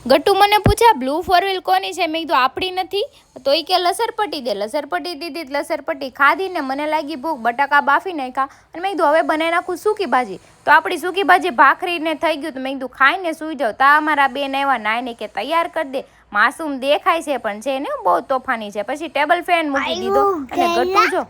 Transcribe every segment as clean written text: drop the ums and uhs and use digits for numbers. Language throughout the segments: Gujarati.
ગટ્ટુ મને પૂછ્યા બ્લુ 4 વ્હીલ કોની છે? મેં કીધું આપણી નથી. તો એ કે લસરપટ્ટી દે. લસરપટ્ટી દીધી, લસરપટ્ટી ખાધીને મને લાગી ભૂખ, બટાકા બાફી નાખ્યા અને મેં કીધું હવે બનાવી નાખું સૂકી ભાજી. તો આપણી સૂકી ભાજી ભાખરીને થઈ ગયું. તો મેં કીધું ખાઈને સૂઈ જાઉં. તા અમારા બેન આવ્યા નાઈને કે તૈયાર કરી દે. માસૂમ દેખાય છે પણ છે ને બહુ તોફાની છે. પછી ટેબલ ફેન મૂકી દીધો અને ગટ્ટુ જો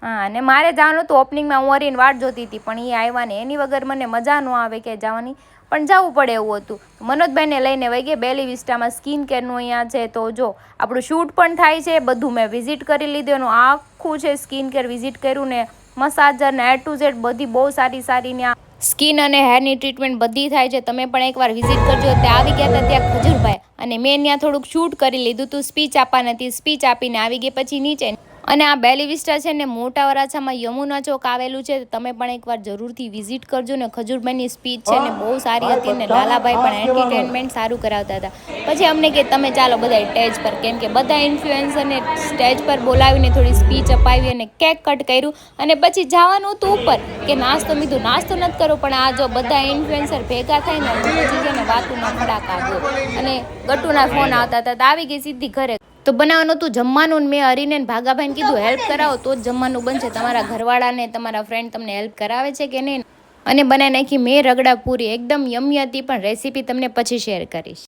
હા, અને મારે જવાનું હતું ઓપનિંગમાં. હું હરીને વાટ જોતી હતી પણ એ આવ્યા ને એની વગર મને મજા ન આવે કે જવાની, પણ જવું પડે એવું હતું. મનોજભાઈને લઈને વહી ગયા બેલી વિસ્ટામાં. સ્કિન કેરનું અહીંયા છે. તો જો આપણું શૂટ પણ થાય છે, બધું મેં વિઝિટ કરી લીધું. એનું આખું છે સ્કિન કેર વિઝિટ કર્યું ને મસાજર ને A to Z બધી બહુ સારી ત્યાં સ્કિન અને હેરની ટ્રીટમેન્ટ બધી થાય છે. તમે પણ એકવાર વિઝિટ કરજો. ત્યાં આવી ગયા હતા ત્યાં ખજૂરભાઈ, અને મેં ત્યાં થોડુંક શૂટ કરી લીધું હતું. સ્પીચ આપવાની હતી, સ્પીચ આપીને આવી ગઈ પછી નીચે. અને આ બેલી વિસ્ટા છે ને મોટા વરાછામાં યમુના ચોક આવેલું છે. તમે પણ એકવાર જરૂરથી વિઝિટ કરજો ને. ખજૂરભાઈની સ્પીચ છે ને બહુ સારી હતી ને લાલાભાઈ પણ એન્ટરટેનમેન્ટ સારું કરાવતા હતા. પછી અમને કે તમે ચાલો બધા સ્ટેજ પર, કેમ કે બધા ઇન્ફ્લુએન્સરને સ્ટેજ પર બોલાવીને થોડી સ્પીચ અપાવી અને કેક કટ કર્યું અને પછી જવાનું હતું ઉપર કે નાસ્તો મીધું. નાસ્તો નથી કરો પણ આ જો બધા ઇન્ફ્લુએન્સર ભેગા થાય ને પછી છે ને વાતુના ફડાકા દો. અને ગટ્ટુના ફોન આવતા હતા તો આવી ગઈ સીધી ઘરે. તો બનાવવાનું હતું જમવાનું. મેં હરીને ભાગાભાઈને કીધું હેલ્પ કરાવો તો જ જમવાનું બનશે. તમારા ઘરવાળાને તમારા ફ્રેન્ડ તમને હેલ્પ કરાવે છે કે નહીં? અને બનાવી નાખી મેં રગડા પૂરી. એકદમ યમી હતી, પણ રેસીપી તમને પછી શેર કરીશ.